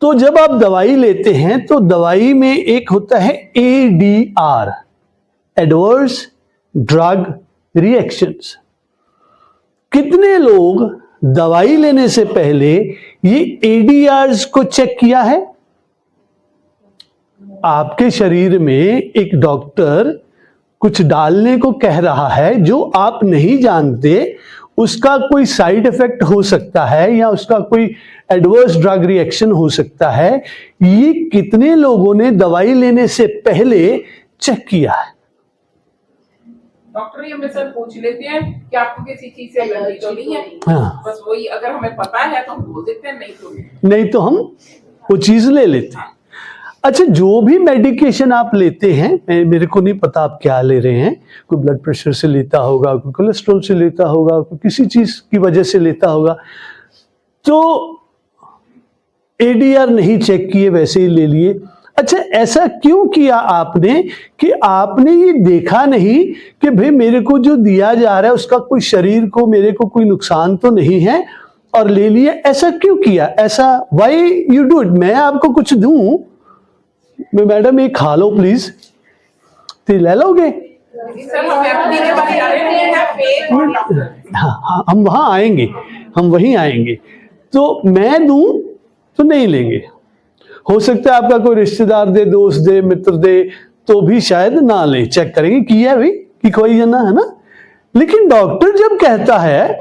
तो जब आप दवाई लेते हैं तो दवाई में एक होता है ADR, एडवर्स ड्रग रिएक्शंस। कितने लोग दवाई लेने से पहले ये ADRs को चेक किया है? आपके शरीर में एक डॉक्टर कुछ डालने को कह रहा है जो आप नहीं जानते, उसका कोई साइड इफेक्ट हो सकता है या उसका कोई एडवर्स ड्रग रिएक्शन हो सकता है। ये कितने लोगों ने दवाई लेने से पहले चेक किया है? डॉक्टर ही हमें सर पूछ लेते हैं कि आपको किसी चीज से एलर्जी तो नहीं है। हाँ। बस वही, अगर हमें पता है तो हम बोल देते हैं, नहीं तो हम वो चीज ले लेते हैं। अच्छा, जो भी मेडिकेशन आप लेते हैं, मेरे को नहीं पता आप क्या ले रहे हैं, कोई ब्लड प्रेशर से लेता होगा, कोई कोलेस्ट्रॉल से लेता होगा, कोई किसी चीज की वजह से लेता होगा, तो ADR नहीं चेक किए वैसे ही ले लिए। अच्छा, ऐसा क्यों किया आपने कि आपने ये देखा नहीं कि भाई मेरे को जो दिया जा रहा है उसका कोई शरीर को, मेरे को कोई नुकसान तो नहीं है, और ले लिया? ऐसा क्यों किया? ऐसा व्हाई यू डू इट? मैं आपको कुछ दूं, मैडम ये खा लो प्लीज, तो ले लोगे? हाँ, हम वहां आएंगे, हम वहीं आएंगे। तो मैं दूं तो नहीं लेंगे। हो सकता है आपका कोई रिश्तेदार दे, दोस्त दे, मित्र दे, तो भी शायद ना ले, चेक करेंगे किया भी कि कोई जना है ना। लेकिन डॉक्टर जब कहता है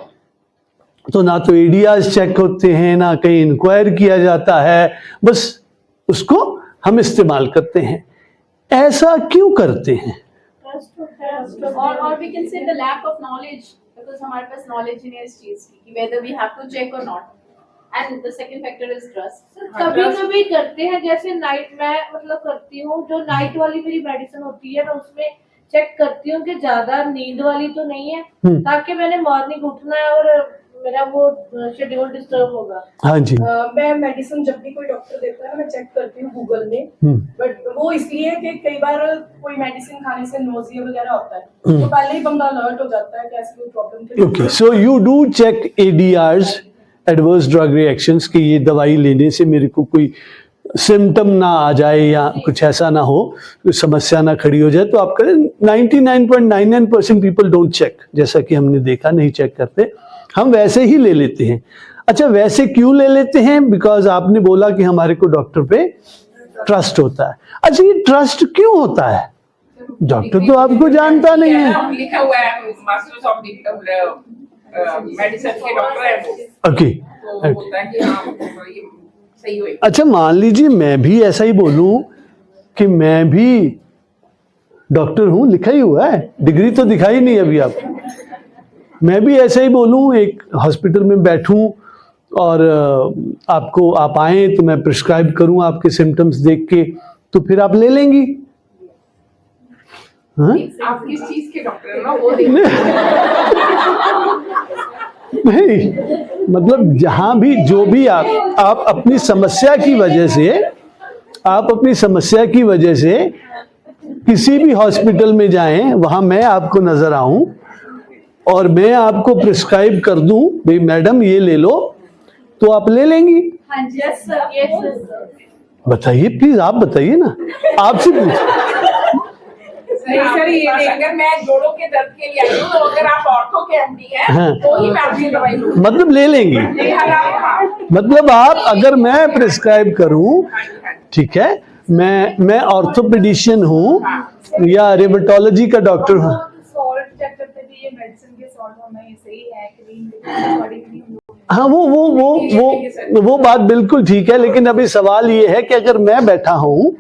तो ना तो ADRs चेक होते हैं, ना कहीं इंक्वायर किया जाता है, बस उसको हम इस्तेमाल करते हैं। ऐसा क्यों करते हैं? और we can say the lack of knowledge, because हमारे पास knowledge नहीं है इस चीज की कि whether we have to check or not, and the second factor is trust. कभी-कभी करते हैं, जैसे नाइट में मतलब करती हूँ, जो नाइट वाली मेरी मेडिसिन होती है मैं उसमें चेक करती हूँ कि ज्यादा नींद वाली तो नहीं है, ताकि मैंने मॉर्निंग उठना है और मेरा वो शेड्यूल डिस्टर्ब होगा। हाँ जी। मैं मेडिसिन जब भी कोई डॉक्टर देता है मैं चेक करती हूँ गूगल में, बट वो इसलिए कि कई बार कोई मेडिसिन खाने से नोजिया वगैरह होता है, तो पहले ही बंदा अलर्ट हो जाता है कि ऐसी कोई problem. Okay, so you do check ADRs, adverse drug reactions, कि ये दवाई लेने से मेरे को कोई सिम्टम ना आ जाए या कुछ ऐसा ना हो, कोई समस्या ना खड़ी हो जाए, तो आप करें। 99.99% पीपल डोंट चेक, जैसा कि हमने देखा, नहीं चेक करते, हम वैसे ही ले लेते हैं। अच्छा, वैसे क्यों ले लेते हैं? बिकॉज आपने बोला कि हमारे को डॉक्टर पे ट्रस्ट होता है। अच्छा, ये ट्रस्ट क्यों होता है? डॉक्टर तो आपको जानता नहीं है। लिखा हुआ है मास्टर्स ऑफ मेडिसिन के डॉक्टर है वो। ओके, तो होता है कि हाँ ये सही होएगा। अच्छा, मान लीजिए मैं भी ऐसा ही बोलूं कि मैं भी डॉक्टर हूं, लिखा ही हुआ है, डिग्री तो दिखाई नहीं अभी आप। मैं भी ऐसा ही बोलूं, एक हॉस्पिटल में बैठूं और आपको, आप आए तो मैं प्रिस्क्राइब करूं आपके सिम्टम्स देख के, तो फिर आप ले लेंगी। हाँ? आप किस चीज के डॉक्टर हैं ना वो नहीं, मतलब जहां भी, जो भी आप अपनी समस्या की वजह से, आप अपनी समस्या की वजह से किसी भी हॉस्पिटल में जाएं, वहां मैं आपको नजर आऊं और मैं आपको प्रिस्क्राइब कर दूं, भाई मैडम ये ले लो, तो आप ले लेंगी। हाँ जी, यस सर, यस सर। बताइए प्लीज, आप बताइए ना, आपसे पूछ। नहीं सर, ये अगर मैं जोड़ों के दर्द के लिए आई हूँ, तो अगर आप ऑर्थो के MD हैं, हाँ। तो ही मैं आपकी दवाई लूँगी। मतलब ले लेंगी, मतलब आप, अगर मैं प्रिस्क्राइब करूं, ठीक है, मैं ऑर्थोपेडिशियन हूं या रेमेटोलॉजी का डॉक्टर हूं, सॉल्ट चेक करते भी ये मेडिसिन के सॉल्ट होना ये सही है कि नहीं, अकॉर्डिंगली। हाँ, वो बात बिल्कुल ठीक है, लेकिन अभी सवाल ये है कि अगर मैं बैठा हूं,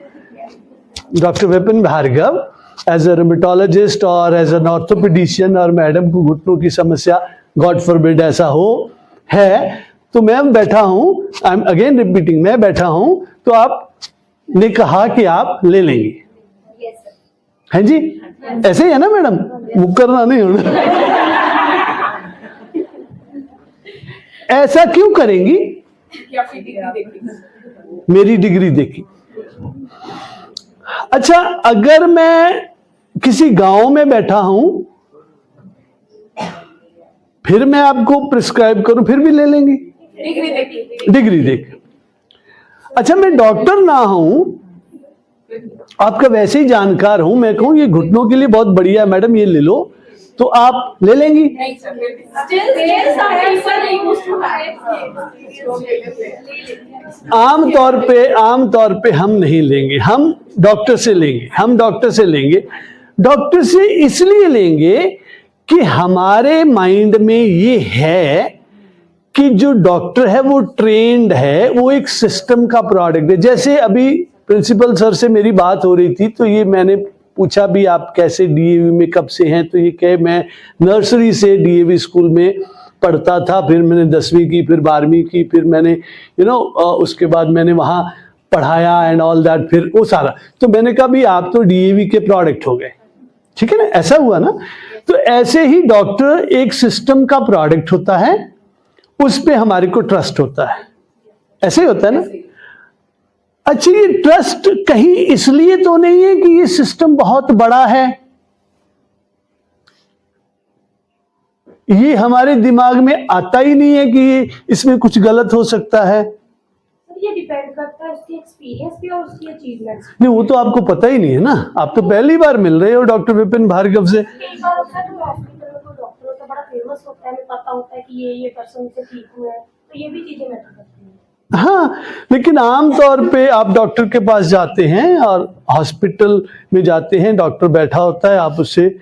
doctor Vipin Bhargava, as a rheumatologist और एज एन ऑर्थोपेडिशियन, और मैडम को घुटनों की समस्या, गॉड फॉरबिड ऐसा हो है, तो मैं बैठा हूं, आई एम अगेन रिपीटिंग, मैं बैठा हूं, तो आपने कहा कि आप ले लेंगे। हैं जी, ऐसे ही है ना मैडम, मुकरना नहीं होना। ऐसा क्यों करेंगी? मेरी डिग्री देखी। अच्छा, अगर मैं किसी गांव में बैठा हूं, फिर मैं आपको प्रिस्क्राइब करूं, फिर भी ले लेंगी? डिग्री देख। अच्छा, मैं डॉक्टर ना हूं, आपका वैसे ही जानकार हूं, मैं कहूं ये घुटनों के लिए बहुत बढ़िया है मैडम, ये ले लो, तो आप ले लेंगी? नहीं सर, फिर भी Still some people used to have. आम तौर पे हम नहीं लेंगे, हम डॉक्टर से लेंगे, हम डॉक्टर से लेंगे। डॉक्टर से इसलिए लेंगे कि हमारे माइंड में ये है कि जो डॉक्टर है वो ट्रेंड है, वो एक सिस्टम का प्रोडक्ट है। जैसे अभी प्रिंसिपल सर से मेरी बात हो रही थी, तो ये मैंने पूछा भी आप कैसे डीएवी में कब से हैं, तो ये कहे मैं नर्सरी से डीएवी स्कूल में पढ़ता था, फिर मैंने 10वीं की, फिर 12वीं की, फिर मैंने उसके बाद मैंने वहाँ पढ़ाया एंड ऑल दैट, फिर वो सारा। तो मैंने कहा भी आप तो डीएवी के प्रोडक्ट हो गए, ठीक है ना, ऐसा हुआ ना। तो ऐसे ही डॉक्टर एक सिस्टम का प्रोडक्ट होता है, उस पे हमारे को ट्रस्ट होता है, ऐसे ही होता है ना। अच्छा, ये ट्रस्ट कहीं इसलिए तो नहीं है कि ये सिस्टम बहुत बड़ा है, ये हमारे दिमाग में आता ही नहीं है कि ये इसमें कुछ गलत हो सकता है। ये डिपेंड करता है उसकी एक्सपीरियंस पे और उसकी अचीवमेंट्स पे। नहीं, वो तो आपको पता ही नहीं है ना, आप तो पहली बार मिल रहे हो डॉक्टर विपिन भार्गव से। कई बार होता है तो हॉस्पिटल में कोई डॉक्टर होता है बड़ा फेमस होता है, हमें पता होता है कि ये पर्सन से ठीक हुआ है, तो ये भी चीजें मैटर करती हैं। हाँ, लेकिन आम तौर पे आप डॉक्टर के पास जाते हैं और हॉस्पिटल में जाते हैं, डॉक्टर बैठा होता है, आप उससे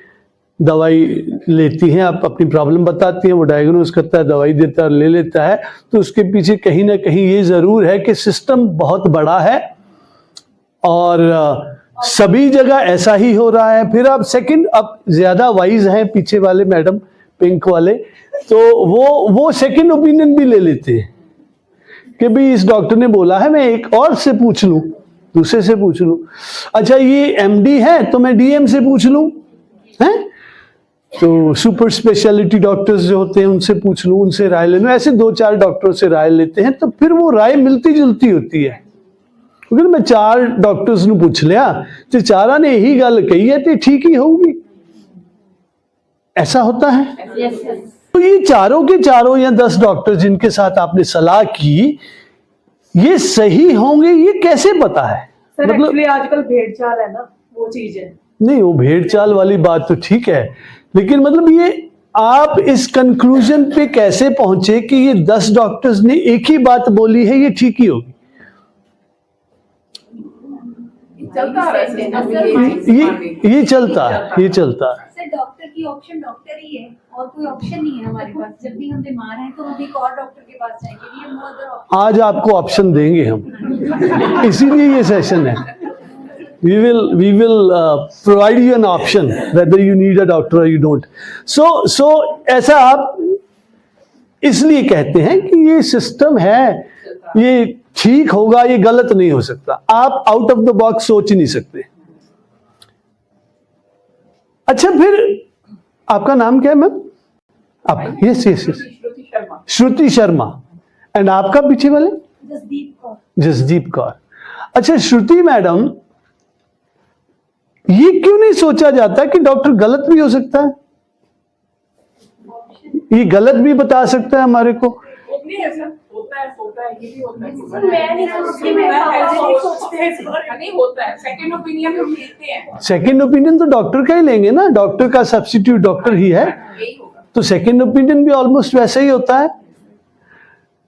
दवाई लेती हैं, आप अपनी प्रॉब्लम बताती हैं, वो डायग्नोज करता है, दवाई देता है, ले लेता है। तो उसके पीछे कहीं ना कहीं ये जरूर है कि सिस्टम बहुत बड़ा है और सभी जगह ऐसा ही हो रहा है। फिर आप सेकंड, अब ज्यादा वाइज हैं पीछे वाले मैडम पिंक वाले, तो वो सेकंड ओपिनियन भी ले लेते हैं कि भाई इस डॉक्टर ने बोला है, मैं एक और से पूछ लूं, दूसरे से पूछ लूं। अच्छा, ये एमडी है तो मैं डीएम से पूछ लूं, हैं? तो सुपर स्पेशलिटी डॉक्टर्स जो होते हैं उनसे पूछ लूं, उनसे राय ले लूं। ऐसे 2-4 डॉक्टरों से राय लेते हैं, तो फिर वो राय मिलती जुलती होती है। क्योंकि मैं 4 डॉक्टर्स ਨੂੰ पूछ लिया तो चारा ने यही गल कही है तो ठीक ही होगी, ऐसा होता है। तो ये चारों के चारों या 10 डॉक्टर जिनके साथ आपने सलाह की, ये सही होंगे, ये कैसे पता है? सर एक्चुअली आजकल भेड़ चाल है ना, वो चीज है। नहीं, वो भेड़ चाल वाली बात तो ठीक है, लेकिन मतलब ये आप इस कंक्लूजन पे कैसे पहुंचे कि ये 10 डॉक्टर्स ने एक ही बात बोली है, ये ठीक ही होगी? चलता आ रहा है system, ये चलता है। सर डॉक्टर की ऑप्शन डॉक्टर ही है और कोई ऑप्शन नहीं है हमारे पास। जब भी हम बीमार हैं तो हम एक और डॉक्टर के पास जाएंगे, ये नो अदर ऑप्शन। आज आपको ऑप्शन देंगे हम, इसीलिए ये सेशन है। we will provide you an option whether you need a doctor or you don't. So ऐसा आप इसलिए कहते हैं कि ये सिस्टम है, ये ठीक होगा, ये गलत नहीं हो सकता। आप आउट ऑफ द बॉक्स सोच ही नहीं सकते। अच्छा, फिर आपका नाम क्या है मैम? आपका? Yes Shruti Sharma. Shruti Sharma. And आपका पीछे वाले? जसदीप कौर। जसदीप कौर। अच्छा श्रुति मैडम, ये क्यों नहीं सोचा जाता कि डॉक्टर गलत भी हो सकता है, ये गलत भी बता सकता है हमारे को? नहीं है सर, होता है, ये भी होता है। मैं नहीं सोचती, मेरे पापा नहीं सोचते हैं इस बारे में। नहीं होता है, सेकंड ओपिनियन हम लेते हैं। सेकंड ओपिनियन तो डॉक्टर का ही लेंगे ना, डॉक्टर का सब्स्टिट्यूट डॉक्टर ही है, यही होगा। तो सेकंड ओपिनियन भी ऑलमोस्ट वैसा ही होता है।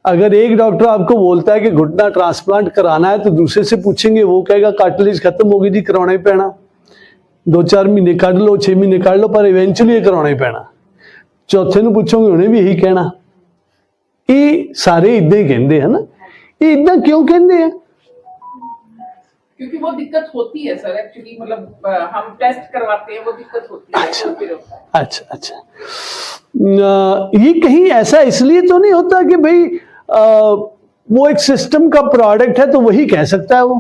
अगर एक डॉक्टर आपको बोलता है कि घुटना ट्रांसप्लांट कराना है, तो दूसरे से पूछेंगे, वो कहेगा कार्टिलेज खत्म होगी जी, कराना ही पैना, 2-4 महीने काट लो, 6 महीने काट लो, पर इवेंचुअली ये कराना ही पैना। चौथे ਨੂੰ ਪੁੱਛੋਗੇ ਉਹਨੇ ਵੀ ਇਹੀ ਕਹਿਣਾ। ਇਹ ਸਾਰੇ ਇਦਾਂ ਹੀ ਕਹਿੰਦੇ ਹਨ। ਇਹ ਇਦਾਂ ਕਿਉਂ ਕਹਿੰਦੇ ਆ? क्योंकि वो दिक्कत होती है सर, एक्चुअली मतलब हम टेस्ट करवाते हैं, वो दिक्कत होती है। अच्छा। तो फिर होता है। अच्छा, ये कहीं ऐसा इसलिए तो नहीं होता कि भाई वो एक सिस्टम का प्रोडक्ट है तो वही कह सकता है, वो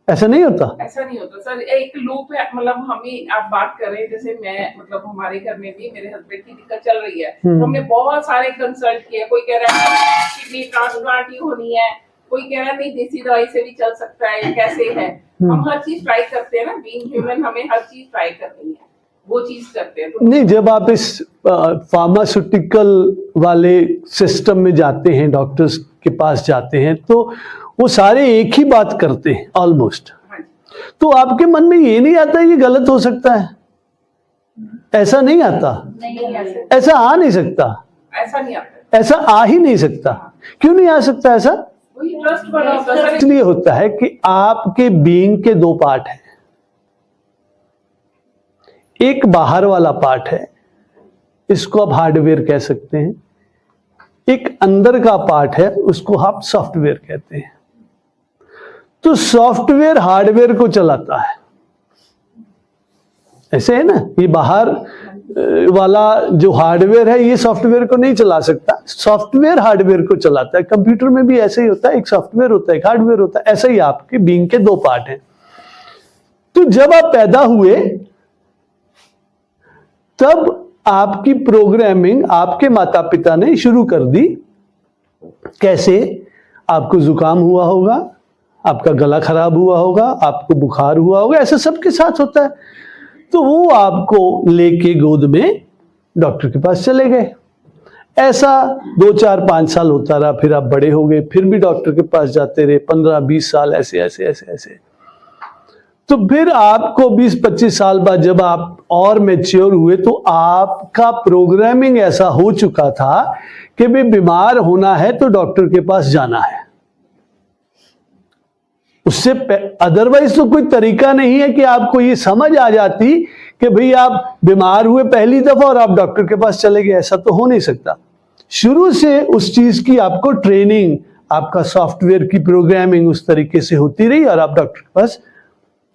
ऐसा नहीं होता? ऐसा नहीं होता सर, एक लूप है। मतलब हमें आप बात कर रहे हैं, जैसे मैं मतलब हमारे घर में भी मेरे हस्बैंड की दिक्कत चल रही है, तो हमने बहुत सारे कंसल्ट किए। कोई कह रहा है किडनी ट्रांसप्लांट ही होनी है, कोई कह रहा है नहीं देसी दवाई से भी चल सकता है, कैसे है। हम हर चीज ट्राई करते हैं ना, बीइंग ह्यूमन हमें हर चीज ट्राई करनी है, वो चीज करते हैं। तो नहीं, जब आप इस फार्मास्यूटिकल वाले सिस्टम में जाते हैं, डॉक्टर्स के पास जाते हैं तो वो सारे एक ही बात करते हैं ऑलमोस्ट। हाँ जी। तो आपके मन में ये नहीं आता ये गलत हो सकता है? ऐसा नहीं आता, नहीं ऐसा आ नहीं सकता, ऐसा नहीं आता, ऐसा आ ही नहीं सकता। क्यों नहीं आ सकता ऐसा? वही ट्रस्ट बना होता है सर। इसलिए होता है कि आपके बीइंग के दो पार्ट हैं। एक बाहर वाला पार्ट है, इसको आप हार्डवेयर कह सकते हैं। एक अंदर का पार्ट है, उसको आप सॉफ्टवेयर कहते हैं। तो सॉफ्टवेयर हार्डवेयर को चलाता है, ऐसे है ना। ये बाहर वाला जो हार्डवेयर है ये सॉफ्टवेयर को नहीं चला सकता, सॉफ्टवेयर हार्डवेयर को चलाता है। कंप्यूटर में भी ऐसे ही होता है, एक सॉफ्टवेयर होता है, एक हार्डवेयर होता है। ऐसा ही आपके बीइंग के दो पार्ट हैं। तो जब आप पैदा हुए तब आपकी प्रोग्रामिंग आपके माता पिता ने शुरू कर दी। कैसे? आपको जुकाम हुआ होगा, आपका गला खराब हुआ होगा, आपको बुखार हुआ होगा, ऐसा सबके साथ होता है। तो वो आपको लेके गोद में डॉक्टर के पास चले गए। ऐसा 2 4 5 साल होता रहा, फिर आप बड़े हो गए, फिर भी डॉक्टर के पास जाते रहे 15 20 साल, ऐसे ऐसे ऐसे ऐसे। तो फिर आपको 20-25 साल बाद जब आप और मैच्योर हुए तो आपका प्रोग्रामिंग ऐसा हो चुका था कि भाई बीमार होना है तो डॉक्टर के पास जाना है। उससे अदरवाइज तो कोई तरीका नहीं है कि आपको ये समझ आ जाती कि भाई आप बीमार हुए पहली दफा और आप डॉक्टर के पास चले गए। ऐसा तो हो नहीं सकता। शुरू से उस चीज की आपको ट्रेनिंग, आपका सॉफ्टवेयर की प्रोग्रामिंग उस तरीके से होती रही और आप डॉक्टर के पास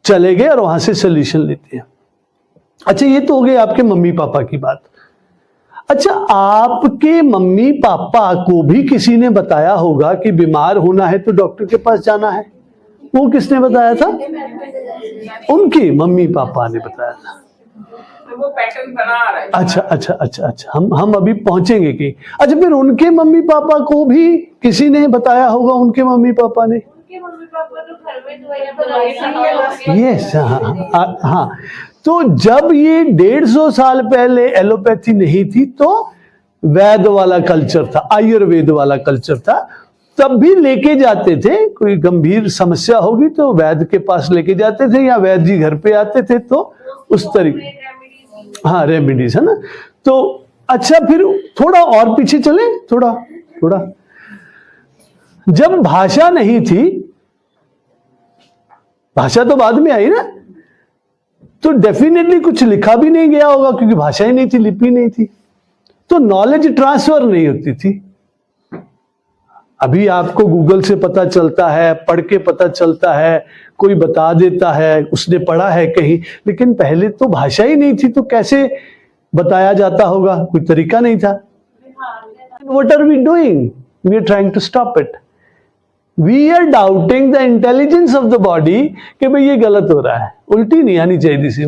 चले गए और वहां से सोल्यूशन लेते हैं। अच्छा, ये तो हो गई आपके मम्मी पापा की बात। अच्छा, आपके मम्मी पापा को भी किसी ने बताया होगा कि बीमार होना है तो डॉक्टर के पास जाना है। वो किसने बताया था? उनके मम्मी पापा ने बताया था। तो वो पैटर्न बना आ रहा है। अच्छा अच्छा अच्छा अच्छा, हम अभी पहुंचेंगे कि अच्छा फिर उनके मम्मी पापा को भी किसी ने बताया होगा। उनके मम्मी पापा ने, उनके मम्मी पापा तो घर में दवाइयां यस, हाँ। तो जब ये 150 साल पहले एलोपैथी नहीं थी तो वैद वाला कल्चर था, आयुर्वेद वाला कल्चर था। तब भी लेके जाते थे, कोई गंभीर समस्या होगी तो वैद के पास लेके जाते थे या वैद जी घर पे आते थे। तो उस तरीके, हाँ, रेमेडीज है ना। तो अच्छा, फिर थोड़ा और पीछे चले, थोड़ा जब भाषा नहीं थी, भाषा तो बाद में आई ना, तो डेफिनेटली कुछ लिखा भी नहीं गया होगा क्योंकि भाषा ही नहीं थी, लिपि नहीं थी। तो नॉलेज ट्रांसफर नहीं होती थी। अभी आपको गूगल से पता चलता है, पढ़ के पता चलता है, कोई बता देता है, उसने पढ़ा है कहीं। लेकिन पहले तो भाषा ही नहीं थी, तो कैसे बताया जाता होगा? कोई तरीका नहीं था। What are we doing? We are trying to stop it. We are doubting the intelligence of the body कि भाई ये गलत हो रहा है, उल्टी नहीं आनी चाहिए थी।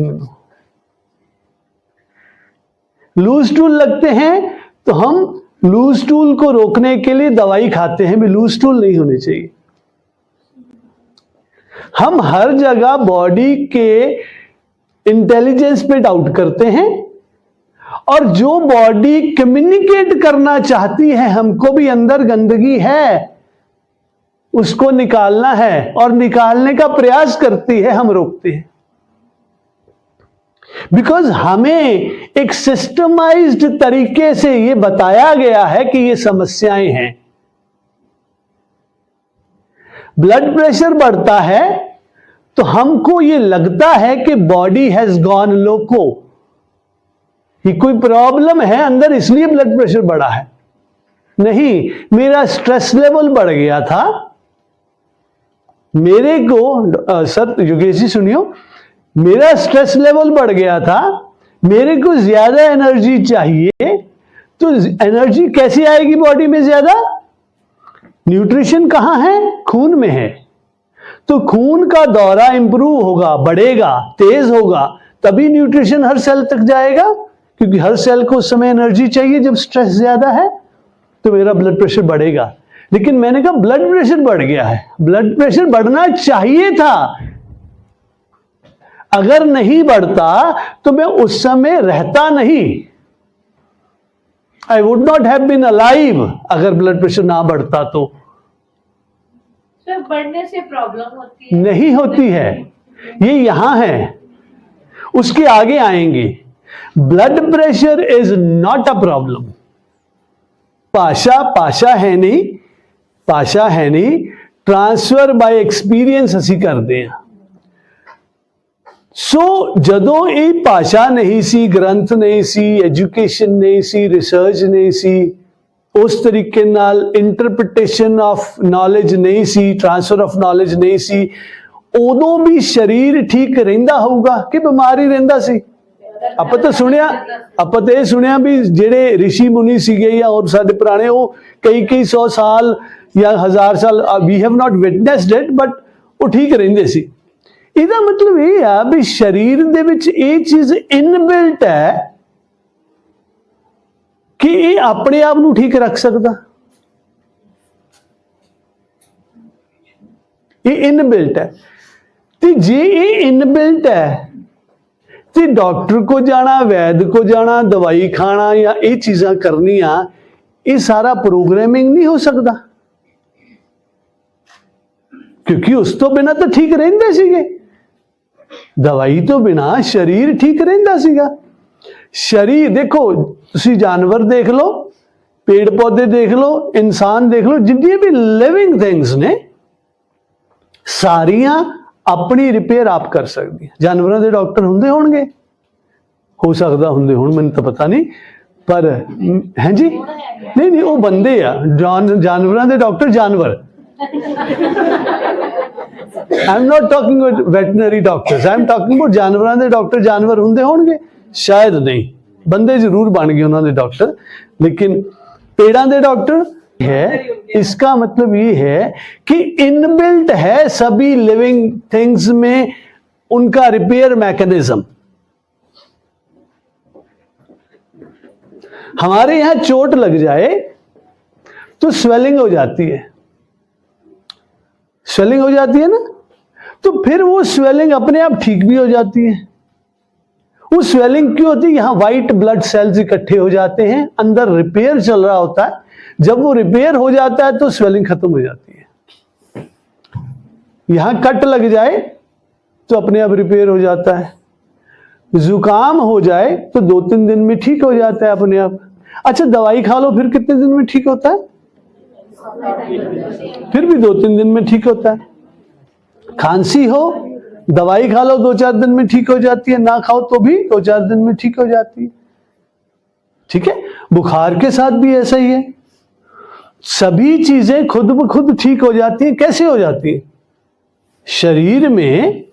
लूज टूल लगते हैं तो हम लूज टूल को रोकने के लिए दवाई खाते हैं, भी लूज टूल नहीं होने चाहिए। हम हर जगह बॉडी के इंटेलिजेंस पे डाउट करते हैं और जो बॉडी कम्युनिकेट करना चाहती है, हमको भी अंदर गंदगी है, उसको निकालना है और निकालने का प्रयास करती है, हम रोकते हैं। बिकॉज हमें एक सिस्टमाइज्ड तरीके से ये बताया गया है कि ये समस्याएं हैं। ब्लड प्रेशर बढ़ता है तो हमको ये लगता है कि बॉडी हैज गॉन लोको, ये कोई प्रॉब्लम है अंदर इसलिए ब्लड प्रेशर बढ़ा है। नहीं, मेरा स्ट्रेस लेवल बढ़ गया था। मेरे को सर योगेश जी सुनियो, मेरा स्ट्रेस लेवल बढ़ गया था, मेरे को ज्यादा एनर्जी चाहिए। तो एनर्जी कैसे आएगी बॉडी में ज्यादा? न्यूट्रिशन कहां है? खून में है। तो खून का दौरा इंप्रूव होगा, बढ़ेगा, तेज होगा, तभी न्यूट्रिशन हर सेल तक जाएगा, क्योंकि हर सेल को उस समय एनर्जी चाहिए जब स्ट्रेस ज्यादा है। तो मेरा ब्लड प्रेशर बढ़ेगा। लेकिन मैंने कहा ब्लड प्रेशर बढ़ गया है, ब्लड प्रेशर बढ़ना चाहिए था। अगर नहीं बढ़ता तो मैं उस समय रहता नहीं। I would not have been alive अगर ब्लड प्रेशर ना बढ़ता तो। तो बढ़ने से प्रॉब्लम होती है? नहीं होती है, ये यहां है, उसके आगे आएंगे। Blood pressure is not a problem. Pasha है नहीं, ट्रांसफर बाय एक्सपीरियंस ਅਸੀਂ ਕਰਦੇ ਆ। ਸੋ ਜਦੋਂ ਇਹ ਭਾਸ਼ਾ ਨਹੀਂ ਸੀ, ਗ੍ਰੰਥ ਨਹੀਂ ਸੀ, ਐਜੂਕੇਸ਼ਨ ਨਹੀਂ ਸੀ, ਰਿਸਰਚ ਨਹੀਂ ਸੀ, ਉਸ ਤਰੀਕੇ ਨਾਲ ਇੰਟਰਪ੍ਰੀਟੇਸ਼ਨ ਆਫ ਨॉलेज ਨਹੀਂ ਸੀ, ਟ੍ਰਾਂਸਫਰ ਆਫ ਨॉलेज ਨਹੀਂ ਸੀ, ਉਦੋਂ ਵੀ ਸਰੀਰ ਠੀਕ ਰਹਿੰਦਾ ਹੋਊਗਾ ਕਿ ਬਿਮਾਰ ਹੀ ਰਹਿੰਦਾ ਸੀ? ਆਪਾਂ ਤਾਂ ਇਹ ਸੁਣਿਆ ਵੀ ਜਿਹੜੇ ऋषि मुनि ਸੀਗੇ ਜਾਂ ਹੋਰ ਸਾਡੇ ਪੁਰਾਣੇ, ਉਹ ਕਈ 100 ਸਾਲ ਜਾਂ 1000 ਸਾਲ, we have not witnessed it, but ਉਹ ਠੀਕ ਰਹਿੰਦੇ ਸੀ। ਇਹਦਾ ਮਤਲਬ ਇਹ ਆ ਵੀ ਸਰੀਰ ਦੇ ਵਿੱਚ ਇਹ ਚੀਜ਼ ਇਨਬਿਲਟ ਹੈ ਕਿ ਇਹ ਆਪਣੇ ਆਪ ਨੂੰ ਠੀਕ ਰੱਖ ਸਕਦਾ। ਇਹ ਇਨਬਿਲਟ ਹੈ, ਤੇ ਜੇ ਇਹ ਇਨबिल्ट है तो डॉक्टर को जाना, वैद को जाना, दवाई खाना या ये चीज़ां करनियां, ये सारा प्रोग्रामिंग नहीं हो सकता, क्योंकि उस तो बिना तो ठीक रहिंदे सीगे। दवाई तो बिना शरीर ठीक रहिंदा सीगा। शरीर देखो, तुसी जानवर देख लो, पेड़ पौधे देख लो, इंसान देख लो, जितनी भी लिविंग थिंग्स ने सारियां अपनी रिपेयर आप कर सकती हैं। जानवरों के डॉक्टर होंगे होंगे, हो सकता होंगे, हुण मैनूं तो पता नहीं, पर हैं जी, नहीं वो बंदे आ, जानवरों के डॉक्टर जानवर। I am not talking about veterinary doctors, I am talking about जानवरों के डॉक्टर जानवर होंगे होंगे, शायद नहीं, बंदे जरूर बन गए उन्होंने डॉक्टर, लेकिन पेड़ां के डॉक्टर है। इसका मतलब ये है कि इनबिल्ट है सभी लिविंग थिंग्स में उनका रिपेयर मैकेनिज्म। हमारे यहां चोट लग जाए तो स्वेलिंग हो जाती है, स्वेलिंग हो जाती है ना, तो फिर वो स्वेलिंग अपने आप ठीक भी हो जाती है। वो स्वेलिंग क्यों होती है? यहां व्हाइट ब्लड सेल्स इकट्ठे हो जाते हैं, अंदर रिपेयर चल रहा होता है, जब वो रिपेयर हो जाता है तो स्वेलिंग खत्म हो जाती है। यहां कट लग जाए तो अपने आप रिपेयर हो जाता है, जुकाम हो जाए तो 2-3 दिन में ठीक हो जाता है अपने आप। अच्छा, दवाई खा लो, फिर कितने दिन में ठीक होता है? फिर भी 2-3 दिन में ठीक होता है। खांसी हो, दवाई खा लो, 2-4 दिन में ठीक हो जाती है, ना खाओ तो भी 2-4 दिन में ठीक हो जाती है। ठीक है, बुखार के साथ भी ऐसा ही है, सभी चीजें खुद ब खुद ठीक हो जाती हैं। कैसे हो जाती है? शरीर में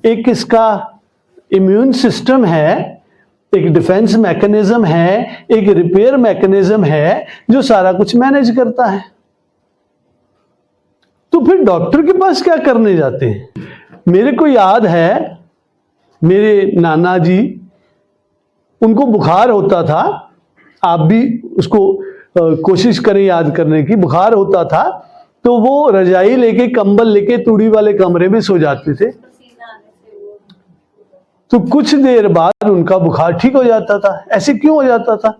एक इसका इम्यून सिस्टम है, एक डिफेंस मैकेनिज्म है, एक रिपेयर मैकेनिज्म है, जो सारा कुछ मैनेज करता है। तो फिर डॉक्टर के पास क्या करने जाते हैं? मेरे को याद है, मेरे नाना जी, उनको बुखार होता था, आप भी उसको कोशिश करें याद करने की। बुखार होता था तो वो रजाई लेके, कंबल लेके तूड़ी वाले कमरे में सो जाते थे, तो कुछ देर बाद उनका बुखार ठीक हो जाता था। ऐसे क्यों हो जाता था?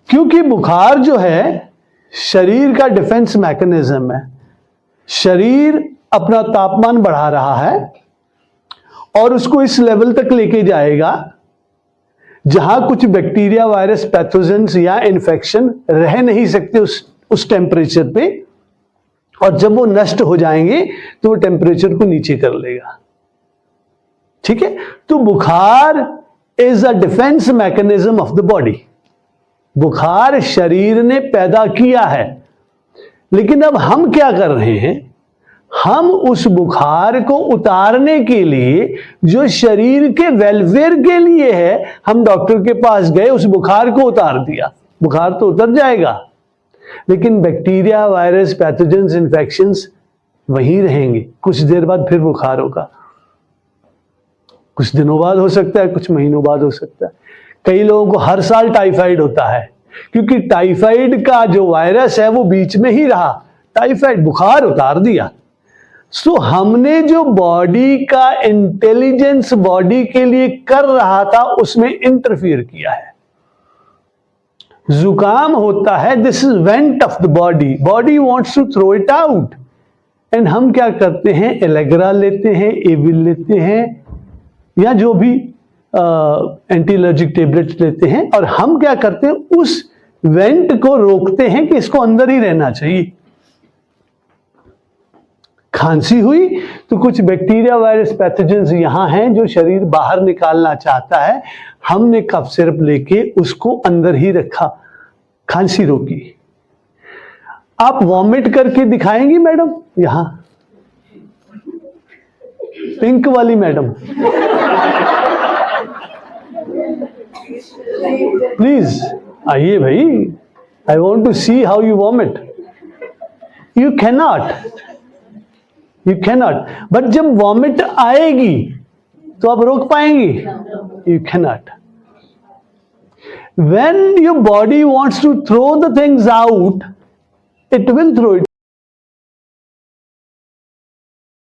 क्योंकि बुखार जो है शरीर का डिफेंस मैकेनिज्म है। शरीर अपना तापमान बढ़ा रहा है और उसको इस लेवल तक लेके जाएगा जहां कुछ बैक्टीरिया, वायरस, पैथोजेंस या इन्फेक्शन रह नहीं सकते उस टेम्परेचर पे, और जब वो नष्ट हो जाएंगे तो वो टेम्परेचर को नीचे कर लेगा। ठीक है, तो बुखार is a defence mechanism of the body. बुखार शरीर ने पैदा किया है, लेकिन अब हम क्या कर रहे हैं? हम उस बुखार को उतारने के लिए, जो शरीर के वेलफेयर के लिए है, हम डॉक्टर के पास गए, उस बुखार को उतार दिया। बुखार तो उतर जाएगा, लेकिन बैक्टीरिया, वायरस, पैथोजेंस, इन्फेक्शंस वहीं रहेंगे। कुछ देर बाद फिर बुखार होगा, कुछ दिनों बाद हो सकता है, कुछ महीनों बाद हो सकता है। कई लोगों को हर साल टाइफाइड होता है, क्योंकि टाइफाइड का जो वायरस है वो बीच में ही रहा, टाइफाइड बुखार उतार दिया। सो हमने जो बॉडी का इंटेलिजेंस बॉडी के लिए कर रहा था, उसमें इंटरफियर किया है। जुकाम होता है, this is vent of the body, body wants to throw it out, and हम क्या करते हैं, एलेग्रा लेते हैं, एविल लेते हैं, या जो भी एंटी एलर्जिक टेबलेट्स लेते हैं, और हम क्या करते हैं, उस वेंट को रोकते हैं कि इसको अंदर ही रहना चाहिए। खांसी हुई तो कुछ बैक्टीरिया, वायरस, पैथोजेंस यहां हैं जो शरीर बाहर निकालना चाहता है, हमने कफ सिरप लेके उसको अंदर ही रखा, खांसी रोकी। आप वॉमिट करके दिखाएंगी मैडम, यहां पिंक वाली मैडम, प्लीज आइए भाई, I want to see how you vomit. You cannot, you cannot, but जब वॉमिट आएगी तो आप रोक पाएंगी, you cannot. When your body wants to throw the things out, it will throw it